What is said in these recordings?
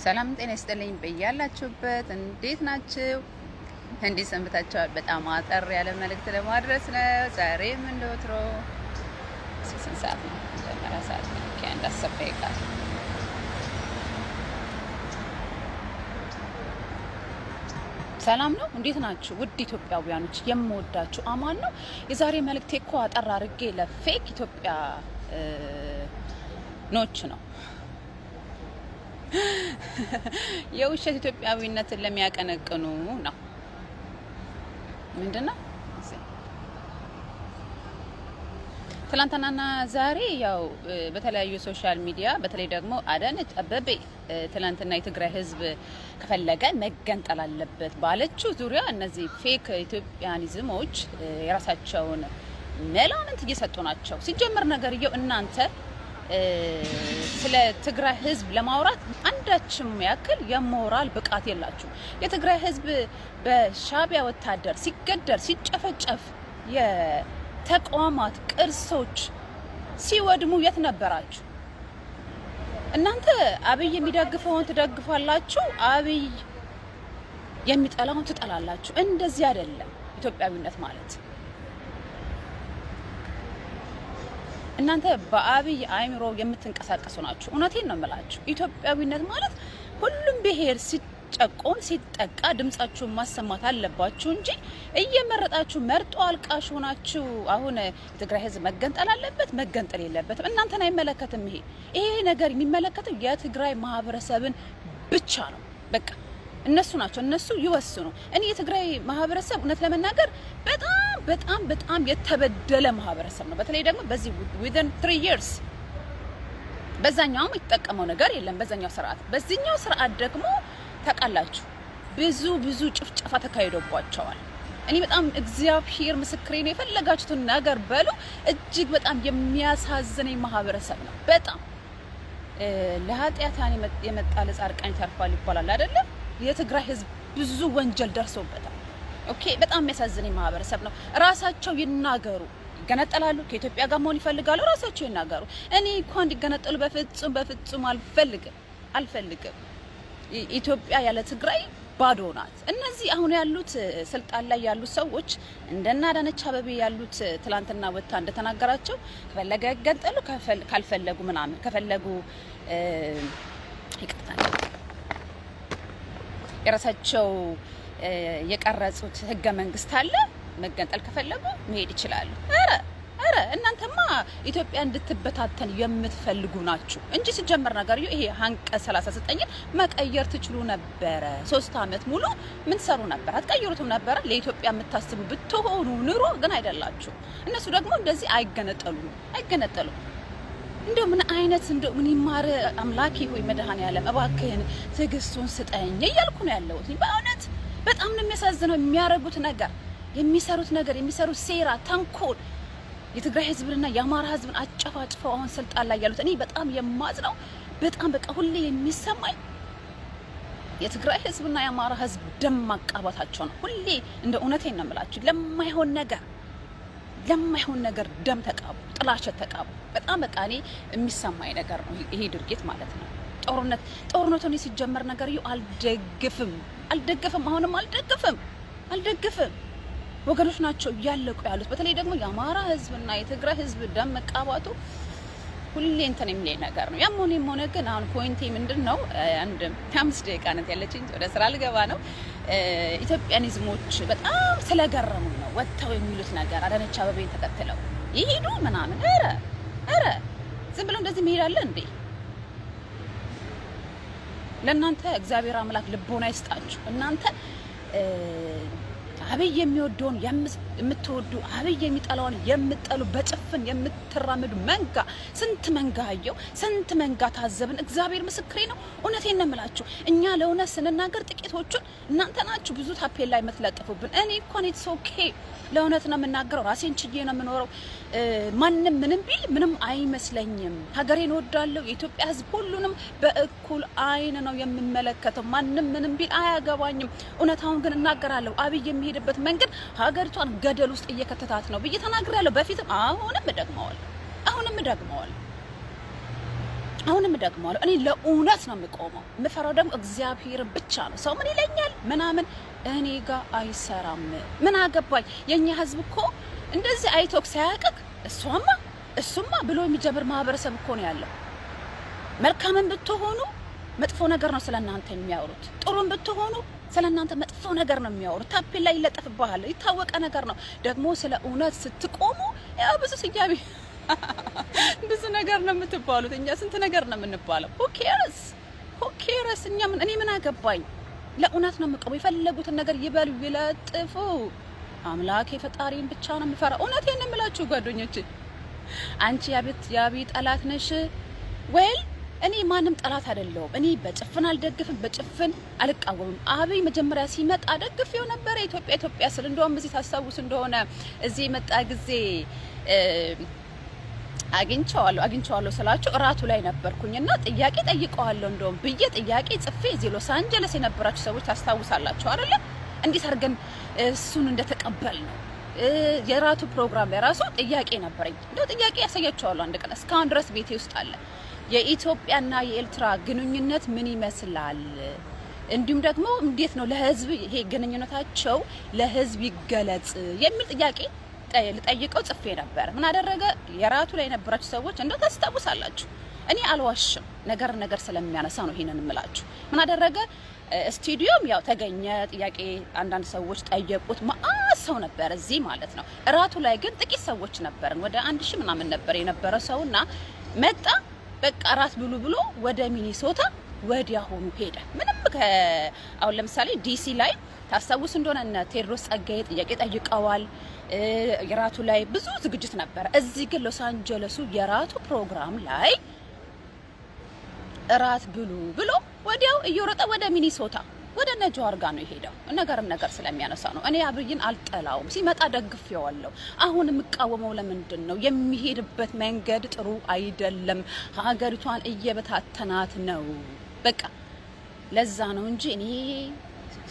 ሰላም ጤና ይስጥልኝ በያላችሁበት እንዴት ናችሁ? እንዴት ሰንብታችኋል? በጣም አጠር ያለ መልእክት ለማድረስ ነው። ዛሬም እንደወትሮ ስንት ሰዓት ነው? መጀመሪያ ሰዓት ነው ከአንድ 10 ደቂቃ ሰላም ነው። እንዴት ናችሁ? ውድ ኢትዮጵያውያኖች የምወዳችሁ አማን ነው። የዛሬ መልእክቴ እኮ አጠር አድርጌ ለፌክ ኢትዮጵያ ኖች ነው የውሸት ኢትዮጵያዊነትን ለሚያቀነቅኑ ነው። ምንድነው ትላንትናና ዛሬ ያው በተለያዩ ሶሻል ሚዲያ በተለይ ደግሞ አዳነች አበቤ ትላንትና የትግራይ ሕዝብ ከፈለገ መገንጠል አለበት ባለችው ዙሪያ እነዚህ ፌክ ኢትዮጵያኒዝሞች የራሳቸውን መላምት እየሰጡ ናቸው። ሲጀመር ነገርየው እናንተ ስለ ትግራይ ህዝብ ለማውራት አንዳችም ያክል የሞራል ብቃት የላችሁ። የትግራይ ህዝብ በሻቢያ ወታደር ሲገደል ሲጨፈጨፍ የተቋማት ቅርሶች ሲወድሙ የት ነበራችሁ? እናንተ አብይ የሚደግፈውን ትደግፋላችሁ፣ አብይ የሚጠላውን ትጠላላችሁ። እንደዚህ አይደለም ኢትዮጵያዊነት ማለት። እናንተ በአብይ አይምሮ የምትንቀሳቀሱ ናችሁ። እውነቴን ነው የምላችሁ። ኢትዮጵያዊነት ማለት ሁሉም ብሔር ሲጨቆን ሲጠቃ ድምጻችሁን ማሰማት አለባችሁ እንጂ እየመረጣችሁ መርጦ አልቃሽ ሆናችሁ አሁን ትግራይ ህዝብ መገንጠል አለበት መገንጠል የለበትም እናንተን አይመለከትም። ይሄ ነገር የሚመለከተው የትግራይ ማህበረሰብን ብቻ ነው። በቃ እነሱ ናቸው፣ እነሱ ይወስኑ። እኔ የትግራይ ማህበረሰብ እውነት ለመናገር በጣም የተበደለ ማህበረሰብ ነው። በተለይ ደግሞ በዚህ within 3 years በዛኛውም የተጠቀመው ነገር የለም። በዛኛው ስርዓት ደግሞ ታውቃላችሁ ብዙ ጭፍጨፋ ተካሂዶባቸዋል። እኔ በጣም እግዚአብሔር ምስክሬ ነው፣ የፈለጋችሁትን ነገር በሉ። እጅግ በጣም የሚያሳዝነኝ ማህበረሰብ ነው። በጣም ለኃጢአታን የመጣ ለጻድቃን ይተርፋል ይባላል አይደለም? የትግራይ ህዝብ ብዙ ወንጀል ደርሶበታል። ኦኬ፣ በጣም የሚያሳዝነኝ ማህበረሰብ ነው። ራሳቸው ይናገሩ። ይገነጠላሉ፣ ከኢትዮጵያ ጋር መሆን ይፈልጋሉ፣ ራሳቸው ይናገሩ። እኔ እንኳን እንዲገነጠሉ በፍጹም አልፈልግም። ኢትዮጵያ ያለ ትግራይ ባዶ ናት። እነዚህ አሁን ያሉት ስልጣን ላይ ያሉት ሰዎች እንደና አዳነች አበቤ ያሉት ትላንትና ወጣ እንደተናገራቸው ከፈለገ ይገንጠሉ፣ ካልፈለጉ ምናምን ከፈለጉ ይቅርታ የራሳቸው የቀረጹት ህገ መንግስት አለ። መገንጠል ከፈለጉ መሄድ ይችላሉ። አረ እናንተማ ኢትዮጵያ እንድትበታተን የምትፈልጉ ናችሁ እንጂ ሲጀመር ነገር ይሄ አንቀጽ 39 መቀየር ትችሉ ነበረ። 3 አመት ሙሉ ምን ሰሩ ነበር? አትቀይሩትም ነበር? ለኢትዮጵያ የምታስቡ ብትሆኑ ኑሮ ግን አይደላችሁ። እነሱ ደግሞ እንደዚህ አይገነጠሉም። እንደው ምን አይነት እንደው ምን ይማር አምላኬ ሆይ መድኃኔዓለም እባክህን ትዕግስቱን ስጠኝ እያልኩ ነው ያለሁት። በእውነት በጣም ነው የሚያሳዝነው የሚያረጉት ነገር፣ የሚሰሩት ሴራ፣ ተንኮል የትግራይ ህዝብንና የአማራ ህዝብን አጨፋጭፈው አሁን ስልጣን ላይ ያሉት። እኔ በጣም የማዝነው በቃ ሁሌ የሚሰማኝ የትግራይ ህዝብና የአማራ ህዝብ ደም ማቃባታቸው ነው። ሁሌ እንደ እውነቴን ነው የምላችሁ ለማይሆን ነገር ደም ተቃቡ፣ ጥላሸት ተቃቡ። በጣም በቃ እኔ የሚሰማኝ ነገር ነው ይሄ ድርጊት ማለት ነው። ጦርነቱን ሲጀመር ነገር አልደግፍም። አሁንም አልደግፍም። ወገኖች ናቸው እያለቁ ያሉት። በተለይ ደግሞ የአማራ ህዝብና የትግራይ ህዝብ ደም መቃባቱ ሁሌ እንትን የሚለኝ ነገር ነው። ያም ሆነ ግን አሁን ፖይንቴ ምንድነው? አንድ 5 ደቂቃ ናት ያለችኝ፣ ወደ ስራ ልገባ ነው። ኢትዮጵያኒዝሞች በጣም ስለገረሙ ነው ወጥተው የሚሉት ነገር። አዳነች አበቤን ተከትለው ይሄዱ ምናምን። ኧረ ዝም ብለው እንደዚህ መሄድ አለ እንዴ? ለእናንተ እግዚአብሔር አምላክ ልቦና ይስጣችሁ። እናንተ አብይ የሚወደውን የምትወዱ አብይ የሚጠላውን የምትጠሉ በጭፍን የምትራመዱ መንጋ፣ ስንት መንጋ አየው፣ ስንት መንጋ ታዘብን። እግዚአብሔር ምስክሬ ነው። እውነቴን ነው የምላችሁ። እኛ ለእውነት ስንናገር ጥቂቶቹን እናንተ ናችሁ ብዙ ታፔላ ላይ የምትለጥፉብን። እኔ እንኳን ኢትስ ኦኬ ለእውነት ነው የምናገረው። ራሴን ችዬ ነው የምኖረው። ማንም ምንም ቢል ምንም አይመስለኝም። ሀገሬን እወዳለሁ። የኢትዮጵያ ሕዝብ ሁሉንም በእኩል አይን ነው የምመለከተው። ማንም ምንም ቢል አያገባኝም። እውነታውን ግን እናገራለሁ። አብይ የሚሄድበት መንገድ ሀገሪቷን ገደል ውስጥ እየከተታት ነው ብዬ ተናግሬያለሁ። በፊትም አሁንም እደግመዋለሁ። አሁንም ደግሞ እኔ ለእውነት ነው የምቆመው። የምፈራው ደግሞ እግዚአብሔር ብቻ ነው። ሰው ምን ይለኛል ምናምን እኔ ጋር አይሰራም። ምን አገባኝ? የኛ ህዝብ እኮ እንደዚህ አይቶክ ሳያቀቅ እሱማ ብሎ የሚጀምር ማህበረሰብ እኮ ነው ያለው። መልካምን ብትሆኑ መጥፎ ነገር ነው ስለናንተ የሚያወሩት፣ ጥሩን ብትሆኑ ስለናንተ መጥፎ ነገር ነው የሚያወሩት። ታፔላ ይለጠፍብሃል፣ የታወቀ ነገር ነው። ደግሞ ስለ እውነት ስትቆሙ ያው ብዙ ስያሜ ብዙ ነገር ነው የምትባሉት። እኛ ስንት ነገር ነው የምንባለው። who cares እኛ እኔ ምን አገባኝ? ለእውነት ነው የምቆመው። የፈለጉትን ነገር ይበሉ ይለጥፉ። አምላኬ ፈጣሪን ብቻ ነው የምፈራ። እውነቴን ነው የምላችሁ ጓደኞቼ። አንቺ ያቢ ጠላት ነሽ ወይ? እኔ ማንም ጠላት አይደለሁም። እኔ በጭፍን አልደግፍም፣ በጭፍን አልቃወምም። አብይ መጀመሪያ ሲመጣ ደግፌው ነበር። ኢትዮጵያ ስል እንደውም እዚህ ታስታውስ እንደሆነ እዚህ የመጣ ጊዜ አግኝቼዋለሁ ስላችሁ እራቱ ላይ ነበርኩኝና ጥያቄ ጠይቀዋለሁ እንደውም ብዬ ጥያቄ ጽፌ እዚህ ሎስ አንጀለስ የነበራችሁ ሰዎች ታስታውሳላችሁ አይደለ? እንዴት አድርገን እሱን እንደተቀበል ነው። የራቱ ፕሮግራም የራሱ ጥያቄ ነበረኝ። እንደው ጥያቄ ያሳያችኋለሁ አንድ ቀን። እስካሁን ድረስ ቤቴ ውስጥ አለ። የኢትዮጵያና የኤርትራ ግንኙነት ምን ይመስላል? እንዲሁም ደግሞ እንዴት ነው ለህዝብ ይሄ ግንኙነታቸው ለህዝብ ይገለጽ የሚል ጥያቄ ልጠይቀው ጽፌ ነበር። ምን አደረገ? የራቱ ላይ የነበራችሁ ሰዎች እንደው ታስታውሳላችሁ። እኔ አልዋሽም፣ ነገር ስለሚያነሳ ነው ይሄንን እምላችሁ። ምን አደረገ? ስቱዲዮም ያው ተገኘ። ጥያቄ አንዳንድ ሰዎች ጠየቁት። ሰው ነበር እዚህ ማለት ነው። እራቱ ላይ ግን ጥቂት ሰዎች ነበርን። ወደ 1000 ምናምን ነበር የነበረ ሰውና መጣ። በቃ ራት ብሉ ብሎ ወደ ሚኒሶታ ወዲያውኑ ሄደ። ምንም አሁን ለምሳሌ ዲሲ ላይ ታስታውስ እንደሆነ እነ ቴዎድሮስ ጸጋዬ ጥያቄ ጠይቀዋል። የራቱ ላይ ብዙ ዝግጅት ነበር። እዚህ ግን ሎስ አንጀለሱ የራቱ ፕሮግራም ላይ እራት ብሉ ብሎ ወዲያው እየሮጠ ወደ ሚኒሶታ ወደ ነጃዋር ጋር ነው የሄደው። ነገር ስለሚያነሳ ነው። እኔ አብይን አልጠላውም፣ ሲመጣ ደግፌዋለሁ። አሁን የምቃወመው ለምንድን ነው? የሚሄድበት መንገድ ጥሩ አይደለም። ሀገሪቷን እየበታተናት ነው። በቃ ለዛ ነው እንጂ እኔ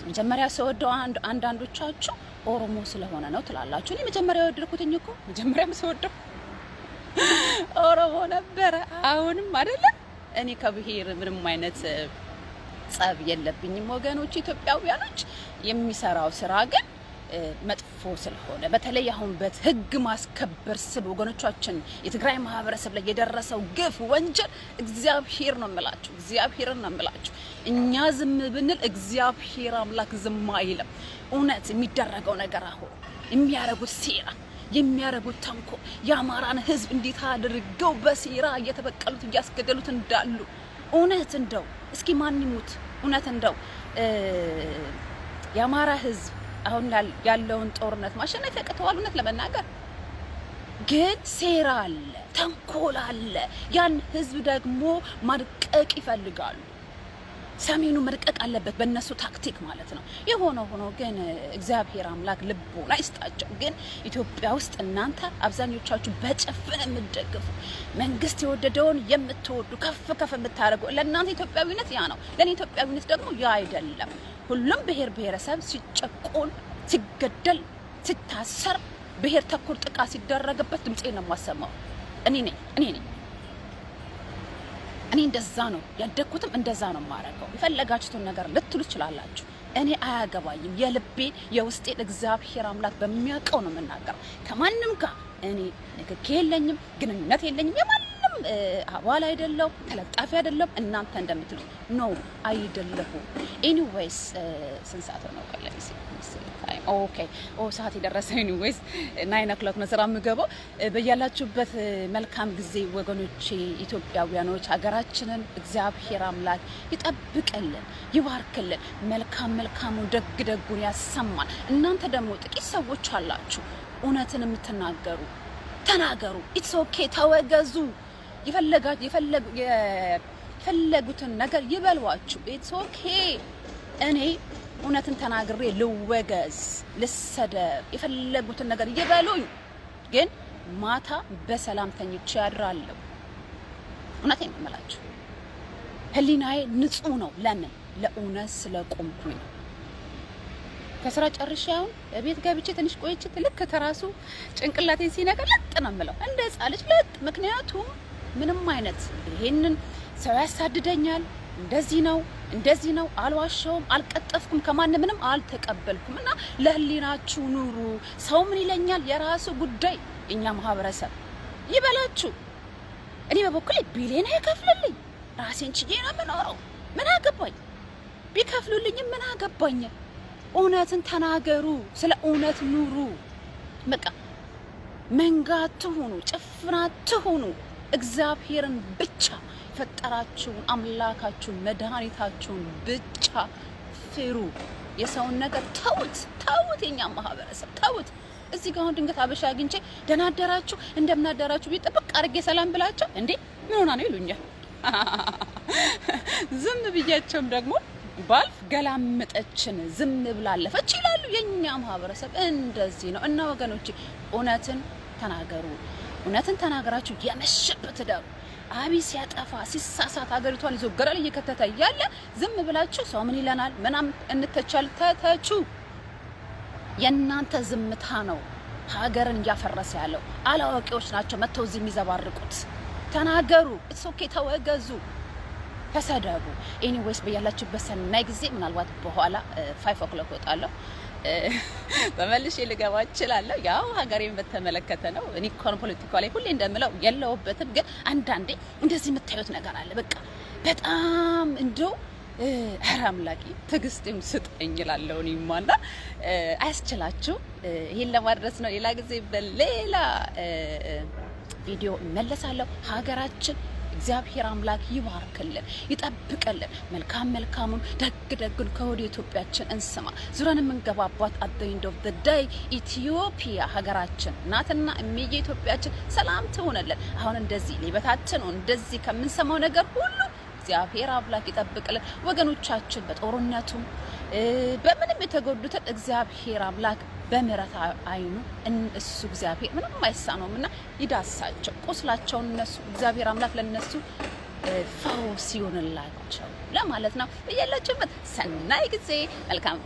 መጀመሪያ ሰወደው አንዳንዶቻችሁ ኦሮሞ ስለሆነ ነው ትላላችሁ። እኔ መጀመሪያ የወደድኩትኝ እኮ መጀመሪያም ሰወደው ኦሮሞ ነበረ። አሁንም አይደለም። እኔ ከብሔር ምንም አይነት ጸብ የለብኝም ወገኖች ኢትዮጵያውያኖች። የሚሰራው ስራ ግን መጥፎ ስለሆነ በተለይ አሁን በህግ ማስከበር ስል ወገኖቻችን የትግራይ ማህበረሰብ ላይ የደረሰው ግፍ ወንጀል እግዚአብሔር ነው የምላችሁ። እኛ ዝም ብንል እግዚአብሔር አምላክ ዝም አይልም። እውነት የሚደረገው ነገር አሁን የሚያረጉት ሴራ የሚያረጉት ተንኮ የአማራን ህዝብ እንዴት አድርገው በሴራ እየተበቀሉት እያስገደሉት እንዳሉ እውነት እንደው እስኪ ማን ይሙት እውነት እንደው የአማራ ህዝብ አሁን ያለውን ጦርነት ማሸነፍ ያቅተዋል። እውነት ለመናገር ግን ሴራ አለ፣ ተንኮል አለ። ያን ህዝብ ደግሞ ማድቀቅ ይፈልጋሉ። ሰሜኑ መድቀቅ አለበት በእነሱ ታክቲክ ማለት ነው። የሆነ ሆኖ ግን እግዚአብሔር አምላክ ልቦና ይስጣቸው። ግን ኢትዮጵያ ውስጥ እናንተ አብዛኞቻችሁ በጭፍን የምትደግፉ መንግስት የወደደውን የምትወዱ ከፍ የምታደርጉ ለእናንተ ኢትዮጵያዊነት ያ ነው። ለእኔ ኢትዮጵያዊነት ደግሞ ያ አይደለም። ሁሉም ብሔረሰብ ሲጨቆን፣ ሲገደል፣ ሲታሰር፣ ብሔር ተኮር ጥቃት ሲደረግበት ድምጼን ነው የማሰማው። እኔ ነኝ እኔ እንደዛ ነው ያደግኩትም እንደዛ ነው የማረገው። የፈለጋችሁትን ነገር ልትሉ ትችላላችሁ። እኔ አያገባኝም። የልቤን የውስጤን እግዚአብሔር አምላክ በሚያውቀው ነው የምናገረው። ከማንም ጋር እኔ ንክኪ የለኝም፣ ግንኙነት የለኝም። የማንም አባል አይደለም፣ ተለጣፊ አይደለም። እናንተ እንደምትሉት ኖ አይደለሁም። ኤኒዌይስ ስንት ሰዓት ነው ቀለፊ ታይም? ኦኬ ሰዓት የደረሰ ኤኒዌይስ 9 o'clock ነው ስራ የምገባው። በያላችሁበት መልካም ጊዜ ወገኖቼ ኢትዮጵያውያኖች። ሀገራችንን እግዚአብሔር አምላክ ይጠብቅልን፣ ይባርክልን፣ መልካሙን ደጉን ያሰማን። እናንተ ደግሞ ጥቂት ሰዎች አላችሁ እውነትን የምትናገሩ ተናገሩ። ኢትስ ኦኬ ተወገዙ። የፈለጉትን ነገር ይበሏችሁ። ኢትስ ኦኬ። እኔ እውነትን ተናግሬ ልወገዝ፣ ልሰደብ፣ የፈለጉትን ነገር ይበሉኝ። ግን ማታ በሰላም ተኝቼ ያድራለሁ። እውነቴን ነው የምላችሁ። ህሊናዬ ንጹህ ነው። ለምን? ለእውነት ስለቆምኩኝ ነው። ከስራ ጨርሼ አሁን ቤት ገብቼ ትንሽ ቆይቼ ልክ ተራሱ ጭንቅላቴን ሲነካ ለጥ ነው የምለው እንደ ህፃን ልጅ ለጥ። ምክንያቱም ምንም አይነት ይሄንን ሰው ያሳድደኛል፣ እንደዚህ ነው፣ አልዋሸውም፣ አልቀጠፍኩም፣ ከማን ምንም አልተቀበልኩም። እና ለህሊናችሁ ኑሩ። ሰው ምን ይለኛል የራሱ ጉዳይ። እኛ ማህበረሰብ ይበላችሁ። እኔ በበኩሌ ቢሊየን አይከፍልልኝ፣ ራሴን ችዬ ነው የምኖረው። ምን አገባኝ? ቢከፍሉልኝም ምን አገባኝ? እውነትን ተናገሩ፣ ስለ እውነት ኑሩ። በቃ መንጋ አትሁኑ፣ ጭፍን አትሁኑ። እግዚአብሔርን ብቻ ፈጠራችሁን አምላካችሁን መድኃኒታችሁን ብቻ ፍሩ። የሰውን ነገር ተውት። የኛ ማህበረሰብ ተውት። እዚህ ጋር ድንገት አበሻ አግኝቼ ደህና አደራችሁ እንደምን አደራችሁ ቢጠብቅ አድርጌ ሰላም ብላቸው እንዴ ምን ሆና ነው ይሉኛል። ዝም ብያቸውም ደግሞ ባልፍ ገላመጠችን ዝም ብላለፈች ይላሉ። የኛ ማህበረሰብ እንደዚህ ነው። እና ወገኖቼ እውነትን ተናገሩ። እውነትን ተናገራችሁ የመሸበት ዳሩ። አብይ ሲያጠፋ ሲሳሳት ሀገሪቷን ይዞ ገረል እየከተተ ያለ ዝም ብላችሁ ሰው ምን ይለናል ምናምን እንተቻል። ተተቹ። የእናንተ ዝምታ ነው ሀገርን እያፈረሰ ያለው። አላዋቂዎች ናቸው መተው እዚህ የሚዘባርቁት። ተናገሩ። ኢትስ ኦኬ። ተወገዙ፣ ተሰደቡ። ኤኒዌይስ በያላችሁበት ሰናይ ጊዜ። ምናልባት በኋላ 5 o'clock ወጣለሁ፣ በመልሼ ልገባ እችላለሁ። ያው ሀገሬን በተመለከተ ነው። እኔ ፖለቲካ ላይ ሁሌ እንደምለው የለውበትም፣ ግን አንዳንዴ እንደዚህ የምታዩት ነገር አለ። በቃ በጣም እንደው ኧረ አምላኬ ትዕግስትም ስጠኝ እላለሁ። እኔማና አያስችላችሁ። ይሄን ለማድረስ ነው። ሌላ ጊዜ በሌላ ቪዲዮ እመለሳለሁ። ሀገራችን እግዚአብሔር አምላክ ይባርክልን፣ ይጠብቅልን። መልካሙን ደጉን ከወደ ኢትዮጵያችን እንስማ። ዙረን የምንገባባት at the end of the day ኢትዮጵያ ሀገራችን ናትና እሚዬ ኢትዮጵያችን ሰላም ትሆነልን። አሁን እንደዚህ ሊበታችን እንደዚህ ከምንሰማው ነገር ሁሉ እግዚአብሔር አምላክ ይጠብቅልን። ወገኖቻችን በጦርነቱም በምንም የተጎዱትን እግዚአብሔር አምላክ በምህረት አይኑ እሱ እግዚአብሔር ምንም አይሳነውምና ይዳሳቸው ቁስላቸውን። እነሱ እግዚአብሔር አምላክ ለነሱ ፈውስ ይሆንላቸው ለማለት ነው። በያላችሁበት ሰናይ ጊዜ መልካም